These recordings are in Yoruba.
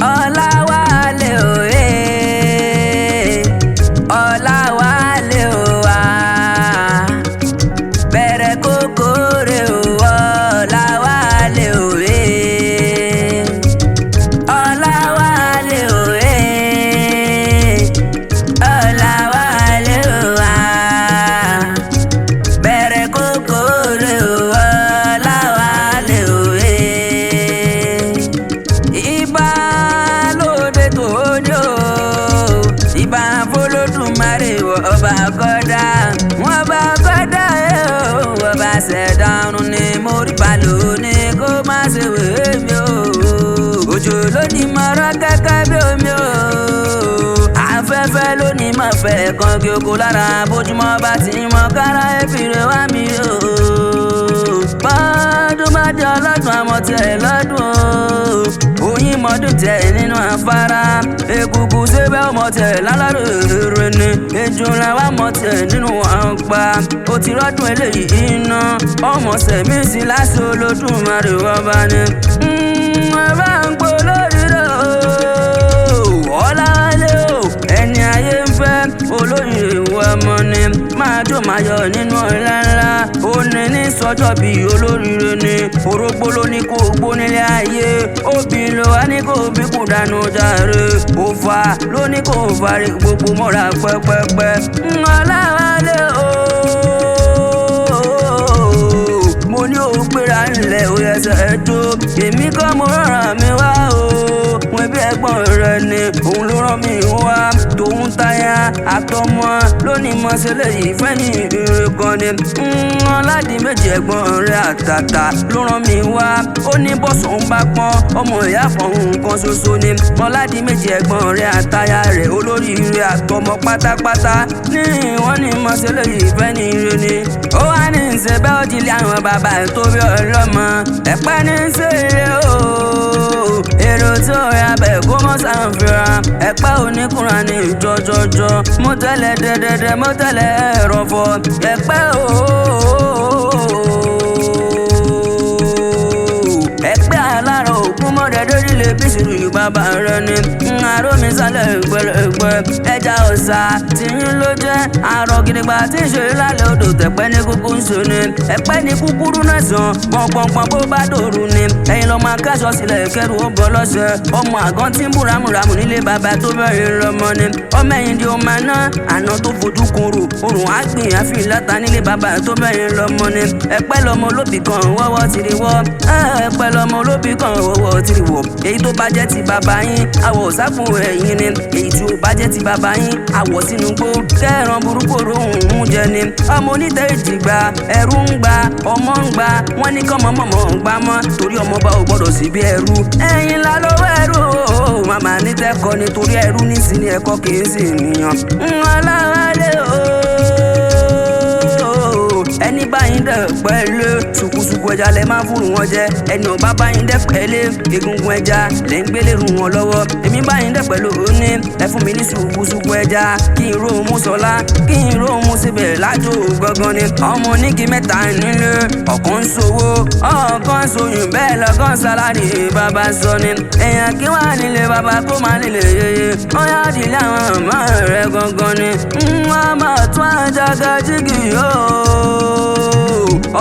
Ọláwálé òye, Ọláwálé òwà, bẹ̀rẹ̀ kókórè o, Ọláwálé òye, Ọláwálé òye, Ọláwálé òwà, bẹ̀rẹ̀ kókórè o, Ọláwálé òye. Ìbà lóde tòde o, ìbà f'Olódùmarè ọba kọ́dá, wọ́n bá kọ́dá o, ọba ṣẹ̀dá ọ̀run ni mo rí balò ní kó má ṣe wèé mi o. Òjò ló ní mọ̀rọ̀ kẹ́kẹ́ bí omi o, afẹ́fẹ́ ló ní mọ̀ fẹ́ kan kí oko lára bójúmọ́ bá ti mọ kára ẹ̀fìrè wá mi o. Bọ́dún bá di ọlọ́dún àmọ́ tiẹ̀ lọ́dún o, oyin mọ́dún tẹ̀ nínú afárá, egungun sébẹ̀ ọmọ tẹ̀ lálárèrè ni, ejò làwọn ọmọ tẹ̀ nínú àgbà. Ó ti rọ́dún eléyìí iná, ọmọ sẹ̀mí sí láṣọ Olódùmarè ọba ni. Ọba ń pò lórí rẹ̀ o, Ọláwálé o, ẹni ayé ń fẹ́ olóyè ìwọ ọmọ ni, máa dùn máa yọ̀ nínú ọ̀la ńlá. Ó ní ní sọ́jọ́ bí olóríire ni, orógbó ló ní kó gbó nílé ayé, obì ló wá ní kó bí kò dànù jàre, òfà ló ní kó fàrí gbogbo mọ́ra pẹ́pẹ́pẹ́. Ọláwálé o, mo ní o gbéra ńlẹ̀ o ẹsẹ̀ tó, èmi kọ́ mo rán mi wá o, wọn bí ẹ̀gbọ́n rẹ ni òun ló rán mi wá, tòun táyà àtọmọ lónìí mọ́sẹ́lẹ̀ yìí fẹ́ ní ìrè kan ni. Ọládìméjì ẹ̀gbọ́n rẹ àtàtà ló rán mi wá, ó ní bọ́sùn ń bá pọ́n ọmọ ìyá fọ̀hún nǹkan ṣoṣo ni. Ọládìméjì ẹ̀gbọ́n rẹ àtàyà rẹ̀ olóríire àtọmọ pátápátá ní wọ́n ní mọ́sẹ́lẹ̀ yìí fẹ́ ní ìrè ni. Ó wá ní ìṣe bẹ́ẹ̀ ó dilé àwọn bàbá ìtóbi ọlọ́mọ, ẹ̀pẹ́ ní í ṣe eré o, èrò tí ó yà bẹ̀ kó mọ́ sàǹfìrà, ẹ̀pẹ́ oníkùnrin ní jọjọjọ, mo tẹ́lẹ̀ dẹ́dẹ́dẹ́ mo tẹ́lẹ̀ ẹ̀rọ̀fọ̀, ẹ̀pẹ́ o, ẹ̀pẹ́ alára òkú mọ́dẹ́dẹ́ líle bísírù bàbá rẹ ni. Àrómi sálẹ̀ gbẹlẹgbẹ, ẹja ọ̀sà tí ń ló jẹ́ àrọ̀ gidigba tí ń ṣe lálẹ́ odò, tẹ̀pẹ́ ní kúkú ń ṣe ni, ẹ̀pẹ́ ní kúkúrú náà sàn pọ̀npọ̀npọ̀n bó bá dòru ni. Ẹ̀yin lọ́mọ akáṣọ sílẹ̀ kẹrù ó bọ́ lọ́sẹ̀, ọmọ àgán tí ń bú ramúramù nílé bàbá tó bẹ̀rẹ̀ lọ́mọ ni. Ọmọ ẹ̀yìn di ọmọ náà àná tó fojú koro, òrùn àgbìn àfi ìlàta nílé bàbá tó bẹ̀rẹ̀ lọ́mọ ni. Ẹ̀pẹ́ lọ́mọ olóbì kan wọ́wọ́ tìrì wọ́, ẹ̀pẹ́ lọ́mọ olóbì kan wọ́wọ́ tìrì wọ́. Èyí tó bá jẹ́ ti bàbá yín àwọ̀ sáfù ẹ̀yìn ni, èyí tí ó bá jẹ́ ti bàbá yín àwọ̀ sínú gbó kẹ́ẹ̀ràn burúkú òun jẹ ni. Ọmọ onítẹ̀ ìjìgbà ẹ̀rú ń gba ọmọ ń gba, wọ́n ní kọ́mọ mọ̀mọ́ ń gbá mọ́ torí ọmọ bá ò gbọ́dọ̀ sí bí ẹrú. Ẹ̀yin la lọ́wọ́ ẹrú o, màmá ní tẹ́kọ̀ nítorí ẹrú nísìnyí ẹ̀kọ́ kì í sì nìyàn. Ọláwálé o, ẹni báyìí dẹ̀ pẹ̀lú ṣùkúṣùkú ẹja lẹ máa fúru wọn jẹ, ẹni ò bá báyìí dẹ̀ pẹ̀lú egungun ẹja lẹ ń gbélé ru wọn lọ́wọ́. Èmi báyìí dẹ̀ pẹ̀lú òní ẹ fún mi ní ṣùkúṣùkú ẹja kí n róhun mú sọlá, kí n róhun mú síbẹ̀ lájò gangan ni. Ọmọ onígi mẹ́ta nílé, ọ̀kan ń ṣòwò ọ̀kan ṣòyún bẹ́ẹ̀ lọ́kàn sálárì bàbá sọ ni. Èèyàn kí wà nílé bàbá kó má nílé yeye, ó yá dìlé àwọn ọmọ rẹ gangan ni. Ọmọ tún àjàgà jígì yóò,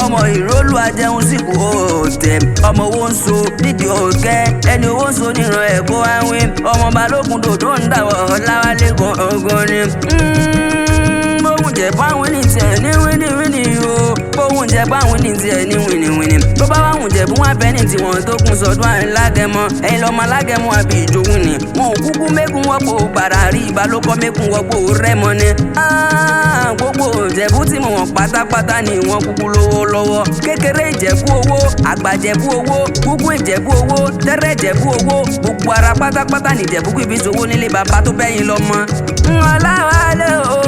ọmọ ìrólù ajẹun síkù òòtẹ, ọmọ owó ń so nídìí òkẹ́, ẹni owó ń so níran ẹ̀kọ́ àwìn, ọmọ balógun dòdò ń dàwọ̀ Ọláwálé gangan ni. Bóun jẹ báwọn ní tiẹ̀ ní wíníwíní o, bóun jẹ báwọn ní tiẹ̀ ní wíníwíní, tó bá wàhùn jẹ bí wọ́n bẹ́ ní tiwọn tó kún sọdún alágẹmọ. Ẹ̀yin lọ́mọ alágẹmọ àbí ìjòwú ni, wọn ò kúkú mẹ́kún wọ́pọ̀ bàrà rí ìbálòpọ̀ mẹ́kún wọ́pọ̀ rẹ́mọ ni. Gbogbo ìjẹ̀bú tí mo wọ̀n pátápátá ni wọ́n kúkú lówó lọ́wọ́, kékeré ìjẹ̀bú owó, àgbà ìjẹ̀bú owó, kúkú ìjẹ̀bú owó, tẹ́rẹ̀ ìjẹ̀bú owó, gbogbo ara pátápátá ni ìjẹ̀bú kú ibi ìṣòwò nílé bàbá tó bẹ́yìn lọ́mọ. Ọláwálé o,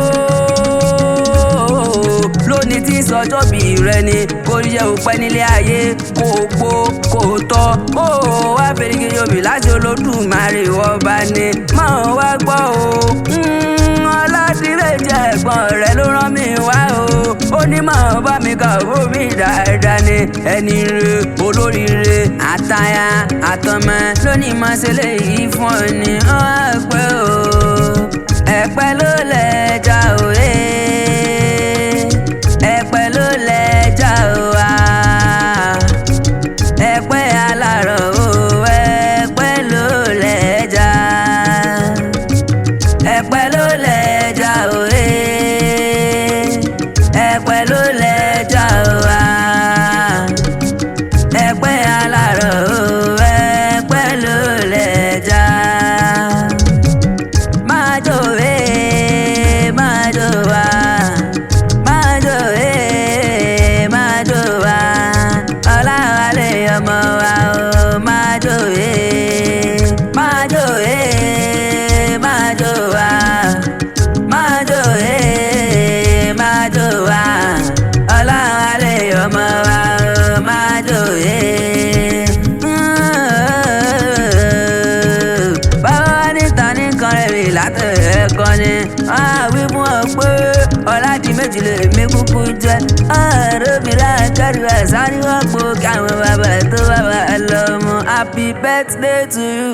lónìí tí sọjọ́ bí rẹ ni, kò yẹ òpẹ́ nílé ayé, kò gbó kò tọ́, kò wá fèrèkè yòbí láti Olódùmarè ọba ni. Máa wá gbọ́ o, Ọládìméjì ẹ̀gbọ́n rẹ̀ ló rán mi wá o, ó ní máa bá mi kà fún mi dáadáa ni. Ẹni re olóríire àtàyà àtọmọ lónìí máa ṣe léyìí fún ọ ní ọ̀pẹ́ o ẹ̀pẹ́ ló lẹ́jà òye ẹ̀pẹ́ ló lẹ́jà òwà ẹ̀pẹ́ alárọ̀ o ẹ̀pẹ́ ló lẹ́jà ẹ̀pẹ́ ló lẹ́jà òye ẹ̀pẹ́ ló lẹ́jà òwà ẹ̀pẹ́ alárọ̀ o ẹ̀pẹ́ ló lẹ́jà máa jó máa jó wá máa jó máa jó wá Ọláwálé ọmọ wa o máa jó máa jó máa jó wá máa jó máa jó wá Ọláwálé ọmọ wa o máa jó báwa níta ní kan rẹ̀ látẹ̀ẹ́kọ́ ni wí fún ọ pé ọ̀làdì méjì lè mí kúkú jẹ́ ọ̀rọ̀ mi láàkàrí ẹ̀ sáré wọ́n po kí àwọn bàbá tó bàbá lọ́mọ happy birthday to you.